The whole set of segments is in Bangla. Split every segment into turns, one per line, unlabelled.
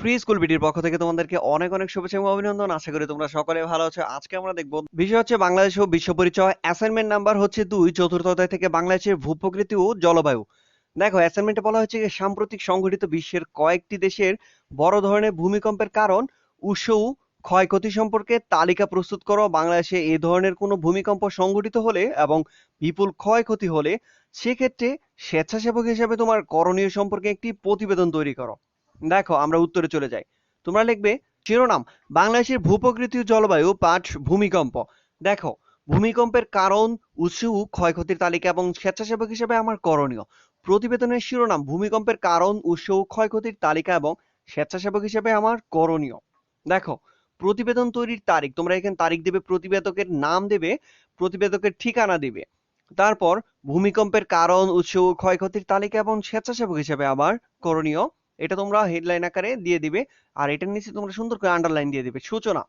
ফ্রি স্কুল বিডির পক্ষ থেকে তোমাদেরকে অনেক অনেক শুভেচ্ছা এবং অভিনন্দন। আশা করি তোমরা সকলে ভালো আছো। আজকে আমরা দেখবো বিষয় হচ্ছে বাংলাদেশ ও বিশ্ব পরিচয়। অ্যাসাইনমেন্ট নাম্বার হচ্ছে 2, চতুর্থ অধ্যায় থেকে বাংলাদেশের ভূপ্রকৃতি ও জলবায়ু। দেখো, অ্যাসাইনমেন্টে বলা হয়েছে যে সাম্প্রতিক সংঘটিত বিশ্বের কয়েকটি দেশের বড় ধরনের ভূমিকম্পের কারণ, উৎস ও ক্ষয়ক্ষতি সম্পর্কে তালিকা প্রস্তুত করো। বাংলাদেশে এই ধরনের কোনো ভূমিকম্প সংঘটিত হলে এবং বিপুল ক্ষয়ক্ষতি হলে সেক্ষেত্রে স্বেচ্ছাসেবক হিসেবে তোমার করণীয় সম্পর্কে একটি প্রতিবেদন তৈরি করো। দেখো, আমরা উত্তরে চলে যাই। তোমরা লিখবে শিরোনাম, বাংলাদেশের ভূপ্রকৃতি ও জলবায়ু পাঠ ভূমিকম্প। দেখো, ভূমিকম্পের কারণ, উৎস ও ক্ষয়ক্ষতির তালিকা এবং স্বেচ্ছাসেবক হিসেবে আমার করণীয়। প্রতিবেদনের শিরোনাম, ভূমিকম্পের কারণ, উৎস ও ক্ষয়ক্ষতির তালিকা এবং স্বেচ্ছাসেবক হিসেবে আমার করণীয়। দেখো, প্রতিবেদন তৈরির তারিখ, তোমরা এখানে তারিখ দেবে, প্রতিবেদকের নাম দেবে, প্রতিবেদকের ঠিকানা দিবে। তারপর ভূমিকম্পের কারণ, উৎস ও ক্ষয়ক্ষতির তালিকা এবং স্বেচ্ছাসেবক হিসেবে আমার করণীয়, এটা তোমরা হেডলাইন আকারে দিয়ে দিবে। আর এটার নিচে তোমরা সুন্দর করে আন্ডারলাইন দিয়ে দিবে। সূচনা,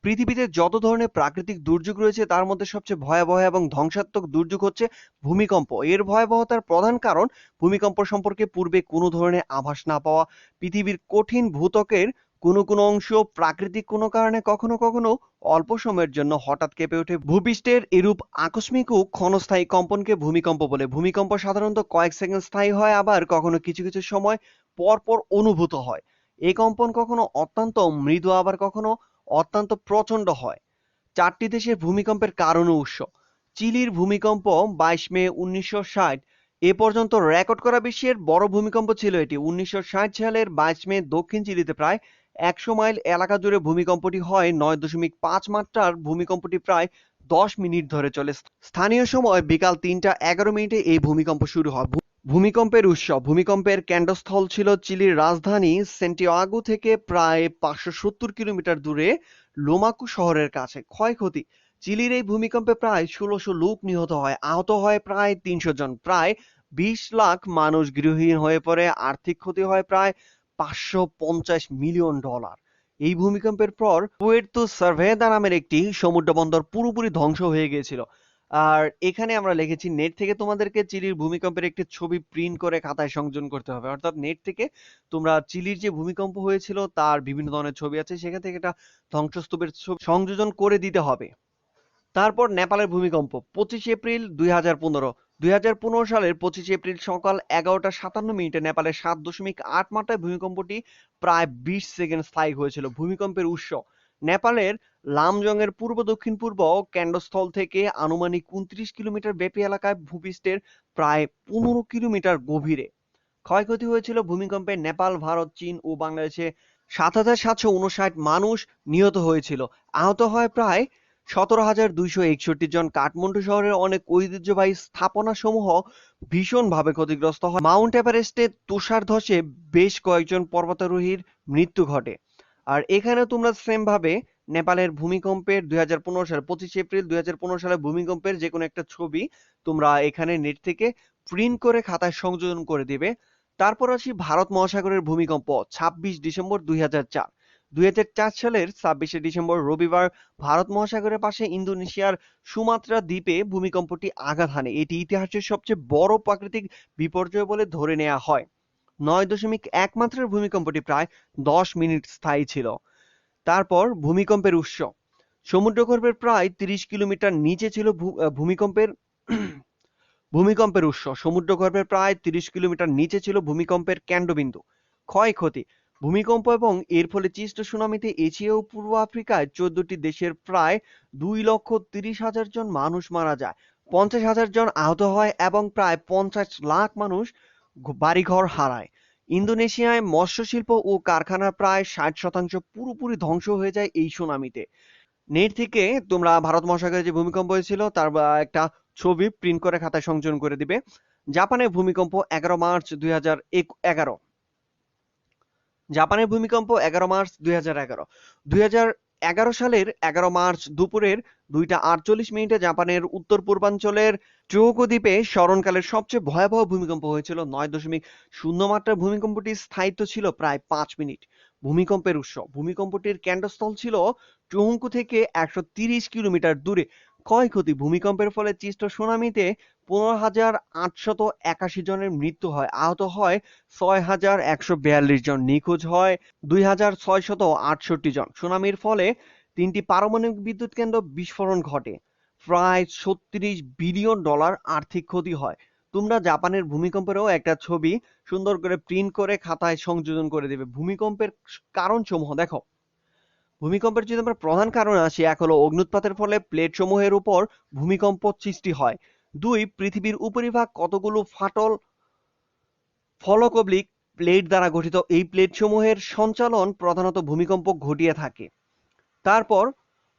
পৃথিবীতে যত ধরনের প্রাকৃতিক দুর্যোগ রয়েছে তার মধ্যে সবচেয়ে ভয়াবহ এবং ধ্বংসাত্মক দুর্যোগ হচ্ছে ভূমিকম্প। এর ভয়াবহতার প্রধান কারণ ভূমিকম্প সম্পর্কে পূর্বে কোনো ধরনের আভাস না পাওয়া, পৃথিবীর কঠিন ভূত্বকের কোনো কোনো অংশ প্রাকৃতিক কোনো কারণে কখনো কখনো অল্প সময়ের জন্য হঠাৎ কেঁপে ওঠে। ভূপৃষ্ঠের এরূপ আকস্মিক ও ক্ষণস্থায়ী কম্পনকে ভূমিকম্প বলে। ভূমিকম্প সাধারণত কয়েক সেকেন্ড স্থায়ী হয়, আবার কখনো কিছু কিছু সময় পর পর অনুভূত হয়। এই কম্পন কখনো অত্যন্ত মৃদু, আবার কখনো অত্যন্ত প্রচন্ড হয়। 4টি দেশের ভূমিকম্পের কারণ ও উৎস। চিলির ভূমিকম্প 22 মে 1960 এ পর্যন্ত রেকর্ড করা বিশ্বের বড় ভূমিকম্প ছিল এটি। 1960 সালের 22 মে দক্ষিণ চিলিতে প্রায় 100 মাইল এলাকা জুড়ে ভূমিকম্পটি হয়। 9.5 মাত্রার ভূমিকম্পটি প্রায় 10 মিনিট ধরে চলে। স্থানীয় সময় বিকাল 3:11 এই ভূমিকম্প শুরু হয়। ভূমিকম্পের উৎস, ভূমিকম্পের কেন্দ্রস্থল ছিল চিলির রাজধানী সেন্টিয়াগো থেকে প্রায় 570 কিলোমিটার দূরে লোমাকু শহরের কাছে। ক্ষয়ক্ষতি, চিলির এই ভূমিকম্পে প্রায় 1600 লোক নিহত হয়, আহত হয় প্রায় 300 জন, প্রায় 20 লাখ মানুষ গৃহহীন হয়ে পড়ে, আর্থিক ক্ষতি হয় প্রায় $550 মিলিয়ন। এই ভূমিকম্পের পর পুয়ের্তো সার্ভেদা নামের একটি সমুদ্র বন্দর পুরোপুরি ধ্বংস হয়ে গিয়েছিল। আর এখানে আমরা লিখেছি, নেট থেকে তোমাদেরকে চিলির ভূমিকম্পের একটি ছবি প্রিন্ট করে খাতায় সংযোজন করতে হবে। অর্থাৎ নেট থেকে তোমরা চিলির যে ভূমিকম্প হয়েছিল তার বিভিন্ন ধরনের ছবি আছে, সেখান থেকে একটা ধ্বংসস্তূপের ছবি সংযোজন করে দিতে হবে। তারপর নেপালের ভূমিকম্প 25 এপ্রিল 2015। 2015 সালের 25 এপ্রিল সকাল 11:57 নেপালের 7.8 মাত্রায় ভূমিকম্পটি প্রায় 20 সেকেন্ড স্থায়ী হয়েছিল। ভূমিকম্পের উৎস, নেপালের লামজং এর পূর্ব দক্ষিণ পূর্ব কেন্দ্রস্থল থেকে আনুমানিক 29 কিলোমিটার ব্যাপী এলাকায় ভূপৃষ্ঠের প্রায় 15 কিলোমিটার গভীরে। ক্ষয়ক্ষতি হয়েছিল ভূমিকম্পে নেপাল, ভারত, চীন ও বাংলাদেশে 7,759 মানুষ নিহত হয়েছিল, আহত হয় প্রায় 17,261 জন। কাঠমান্ডু শহরের অনেক ঐতিহ্যবাহী স্থাপনা সমূহ ভীষণভাবে ক্ষতিগ্রস্ত হয়। মাউন্ট এভারেস্টে তুষার ধসে বেশ কয়েকজন পর্বতারোহীর মৃত্যু ঘটে। আর এখানে তোমরা সেম ভাবে নেপালের ভূমিকম্পের 2015 সালে 25 এপ্রিল 2015 সালে ভূমিকম্পের যে কোনো একটা ছবি তোমরা এখানে নেট থেকে প্রিন্ট করে খাতায় সংযোজন করে দিবে। তারপর আসি ভারত মহাসাগরের ভূমিকম্প 26 ডিসেম্বর 2004। 2004 সালের 26 ডিসেম্বর রবিবার ভারত মহাসাগরের পাশে ইন্দোনেশিয়ার সুমাত্রা দ্বীপে ভূমিকম্পটি আঘাত হানে। এটি ইতিহাসের সবচেয়ে বড় প্রাকৃতিক বিপর্যয় বলে ধরে নেওয়া হয়। 9.1 মাত্রার ভূমিকম্পটি প্রায় 10 মিনিট স্থায়ী ছিল। তারপর ভূমিকম্পের উৎস, সমুদ্রগর্ভের প্রায় 30 কিলোমিটার নিচে ছিল ভূমিকম্পের ভূমিকম্পের উৎস, সমুদ্রগর্ভের প্রায় 30 কিলোমিটার নিচে ছিল ভূমিকম্পের কেন্দ্রবিন্দু। ক্ষয়ক্ষতি, ভূমিকম্প এবং এর ফলে সৃষ্ট সুনামিতে এশিয়া ও পূর্ব আফ্রিকায় 14টি দেশের প্রায় 2,30,000 জন মানুষ মারা যায়, 50,000 জন আহত হয় এবং প্রায় 50 লাখ মানুষ বাড়িঘর হারায়। ইন্দোনেশিয়ায় মৎস্য শিল্প ও কারখানার প্রায় 60% পুরোপুরি ধ্বংস হয়ে যায় এই সুনামিতে। নেট থেকে তোমরা ভারত মহাসাগরে যে ভূমিকম্প হয়েছিল তার একটা ছবি প্রিন্ট করে খাতায় সংযোজন করে দিবে। জাপানের ভূমিকম্প 11 মার্চ 2011। জাপানের ভূমিকম্প 11 মার্চ 2011। 2011 সালের 11 মার্চ দুপুরের 2:48 জাপানের উত্তর পূর্বাঞ্চলের টোহোকু দ্বীপে স্মরণকালের সবচেয়ে ভয়াবহ ভূমিকম্প হয়েছিল। 9.0 মাত্রার ভূমিকম্পটির স্থায়িত্ব ছিল প্রায় 5 মিনিট। ভূমিকম্পের উৎস, ভূমিকম্পটির কেন্দ্রস্থল ছিল টোহোকু থেকে 130 কিলোমিটার দূরে। ক্ষয়ক্ষতি, ভূমিকম্পের ফলে সৃষ্ট সুনামিতে 15,881 জনের মৃত্যু হয়, আহত হয় 6,142 জন, নিখোঁজ হয় 2,668 জন। সুনামির ফলে 3টি পারমাণবিক বিদ্যুৎ কেন্দ্র বিস্ফোরণ ঘটে, প্রায় $36 বিলিয়ন আর্থিক ক্ষতি হয়। তোমরা জাপানের ভূমিকম্পেরও একটা ছবি সুন্দর করে প্রিন্ট করে খাতায় সংযোজন করে দেবে। ভূমিকম্পের কারণ সমূহ দেখো। ভূমিকম্পের যদি আমরা প্রধান কারণে আসি, এক হলো অগ্ন্যুৎপাতের ফলে প্লেট সমূহের উপর ভূমিকম্প সৃষ্টি হয়। 2, পৃথিবীর উপরিভাগ কতগুলো ফাটল ফলক অবলিক প্লেট দ্বারা গঠিত, এই প্লেট সমূহের সঞ্চালন প্রধানত ভূমিকম্প ঘটিয়ে থাকে। তারপর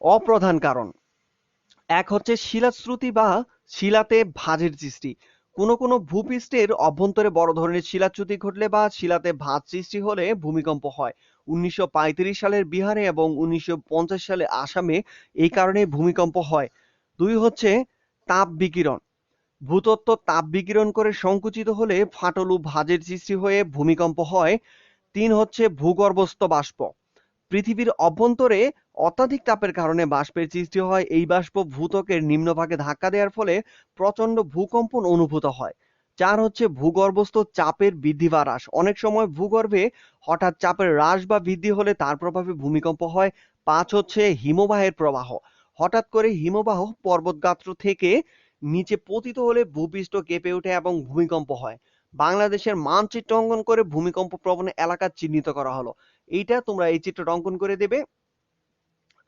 অপ্রধান কারণ, এক হচ্ছে শিলাশ্রুতি বা শিলাতে ভাঁজের সৃষ্টি। কোনো কোনো ভূপৃষ্ঠের অভ্যন্তরে বড় ধরনের শিলাচ্যুতি ঘটলে বা শিলাতে ভাঁজ সৃষ্টি হলে ভূমিকম্প হয়। 1935 সালের বিহারে এবং 1950 সালে আসামে এই কারণে ভূমিকম্প হয়। 2 হচ্ছে তাপ বিকিরণ। ভূতত্ত্ব তাপ বিকিরণ করে সংকুচিত হলে ফাটল ও ভাঁজের সৃষ্টি হয়ে ভূমিকম্প হয়। 3 হচ্ছে ভূগর্ভস্থ বাষ্প। পৃথিবীর অভ্যন্তরে অত্যাধিক তাপের কারণে বাষ্পের সৃষ্টি হয়, এই বাষ্প ভূত্বকের নিম্নভাগে ধাক্কা দেওয়ার ফলে প্রচন্ড ভূকম্পন অনুভূত হয়। 4 হচ্ছে ভূগর্ভস্থ চাপের বৃদ্ধি বা হ্রাস। অনেক সময় ভূগর্ভে হঠাৎ চাপের হ্রাস বা বৃদ্ধি হলে তার প্রভাবে ভূমিকম্প হয়। 5 হচ্ছে হিমবাহের প্রবাহ। হঠাৎ করে হিমবাহ পর্বতগাত্র থেকে নিচে পতিত হলে ভূপৃষ্ঠ কেঁপে ওঠে এবং ভূমিকম্প হয়। বাংলাদেশের মানচিত্র অঙ্কন করে ভূমিকম্প প্রবণ এলাকা চিহ্নিত করা হলো। এইটা তোমরা এই চিত্রটা অঙ্কন করে দেবে।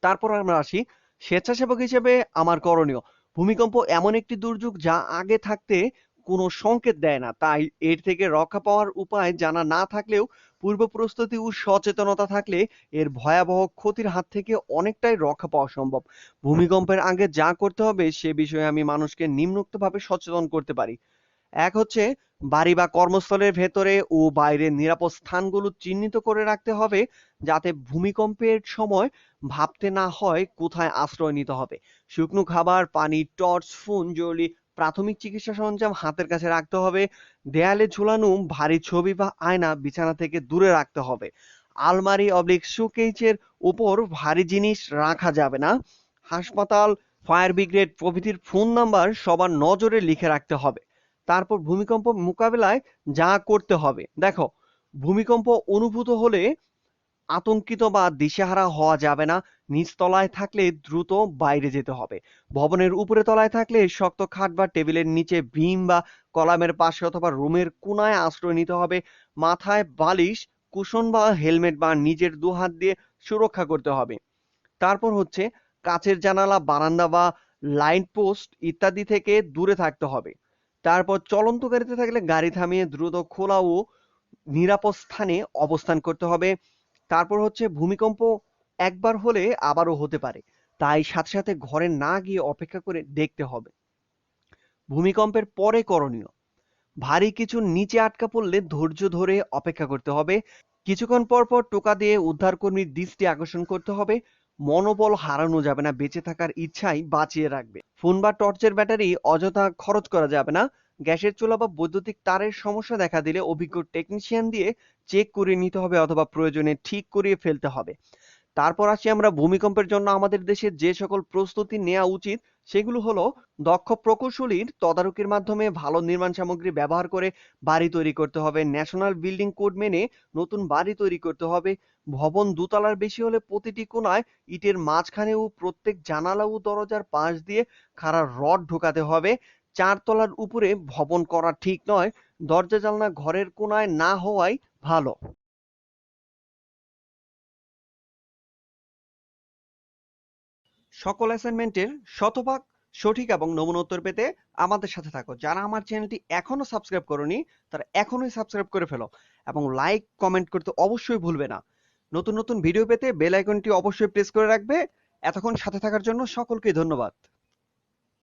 তারপর আমরা আসি স্বেচ্ছাসেবক হিসেবে আমার করণীয়। ভূমিকম্প এমন একটি দুর্যোগ যা আগে থাকতে কোনো সংকেত দেয় না, তাই এর থেকে রক্ষা পাওয়ার উপায় জানা না থাকলেও পূর্ব প্রস্তুতি ও সচেতনতা থাকলে এর ভয়াবহ ক্ষতির হাত থেকে অনেকটাই রক্ষা পাওয়া সম্ভব। ভূমিকম্পের আগে যা করতে হবে সে বিষয়ে আমি মানুষকে নিম্নোক্তভাবে সচেতন করতে পারি। এক হচ্ছে বাড়ি বা কর্মস্থলের ভেতরে ও বাইরে নিরাপদ স্থানগুলো চিহ্নিত করে রাখতে হবে, যাতে ভূমিকম্পের সময় ভাবতে না হয় কোথায় আশ্রয় নিতে হবে। শুকনো খাবার, পানি, টর্চ, ফোন, জরুরি প্রাথমিক চিকিৎসা সরঞ্জাম হাতের কাছে রাখতে হবে। দেয়ালে ঝুলানো ভারী ছবি বা আয়না বিছানা থেকে দূরে রাখতে হবে। আলমারি অবলিক শোকেসের উপর ভারী জিনিস রাখা যাবে না। হাসপাতাল, ফায়ার ব্রিগেড প্রভৃতির ফোন নাম্বার সবার নজরে লিখে রাখতে হবে। তারপর ভূমিকম্প মোকাবেলায় যা করতে হবে দেখো। ভূমিকম্প অনুভূত হলে আতঙ্কিত বা দিশেহারা হওয়া যাবে না। নিচতলায় থাকলে দ্রুত বাইরে যেতে হবে। ভবনের উপরে তলায় থাকলে শক্ত খাট বা টেবিলের নিচে, বিম বা কলামের পাশে অথবা রুমের কোনায় আশ্রয় নিতে হবে। মাথায় বালিশ, কুশন বা হেলমেট বা নিজের দুহাত দিয়ে সুরক্ষা করতে হবে। তারপর হচ্ছে কাচের জানালা, বারান্দা বা লাইট পোস্ট ইত্যাদি থেকে দূরে থাকতে হবে। তারপর চলন্ত গাড়িতে থাকলে গাড়ি থামিয়ে দ্রুত খোলা ও নিরাপদ স্থানে অবস্থান করতে হবে। তারপর হচ্ছে ভূমিকম্প একবার হলে আবারও হতে পারে, তাই সাথে সাথে ঘরে না গিয়ে অপেক্ষা করে দেখতে হবে। ভূমিকম্পের পরে করণীয়, ভারী কিছু নিচে আটকা পড়লে ধৈর্য ধরে অপেক্ষা করতে হবে। কিছুক্ষণ পর পর টোকা দিয়ে উদ্ধারকর্মীর দৃষ্টি আকর্ষণ করতে হবে। মনোবল হারানো যাবে না, বেঁচে থাকার ইচ্ছাই বাঁচিয়ে রাখবে। ফোন বা টর্চের ব্যাটারি অযথা খরচ করা যাবে না। গ্যাসের চুলা বা বৈদ্যুতিক তারের সমস্যা দেখা দিলে অভিজ্ঞ টেকনিশিয়ান দিয়ে চেক করে নিতে হবে অথবা প্রয়োজনে ঠিক করিয়ে ফেলতে হবে। তারপর আসি আমরা ভূমিকম্পের জন্য আমাদের দেশে যে সকল প্রস্তুতি নেওয়া উচিত সেগুলো হলো, দক্ষ প্রকৌশলীর তদারকির মাধ্যমে ভালো নির্মাণ সামগ্রী ব্যবহার করে বাড়ি তৈরি করতে হবে। ন্যাশনাল বিল্ডিং কোড মেনে নতুন বাড়ি তৈরি করতে হবে। ভবন দোতলার বেশি হলে প্রতিটি কোণায় ইটের মাঝখানে ও প্রত্যেক জানালা ও দরজার পাশ দিয়ে খাড়া রড ঢোকাতে হবে। 4 তলার উপরে ভবন করা ঠিক নয়। দরজা জানলা ঘরের কোণায় না হওয়াই ভালো। সকল অ্যাসাইনমেন্টের শতভাগ সঠিক এবং নমুনা উত্তর পেতে আমাদের সাথে থাকো। যারা আমার চ্যানেলটি এখনো সাবস্ক্রাইব করোনি তারা এখনই সাবস্ক্রাইব করে ফেলো এবং লাইক কমেন্ট করতে অবশ্যই ভুলবে না। নতুন নতুন ভিডিও পেতে বেল আইকনটি অবশ্যই প্রেস করে রাখবে। এতক্ষণ সাথে থাকার জন্য সকলকে ধন্যবাদ।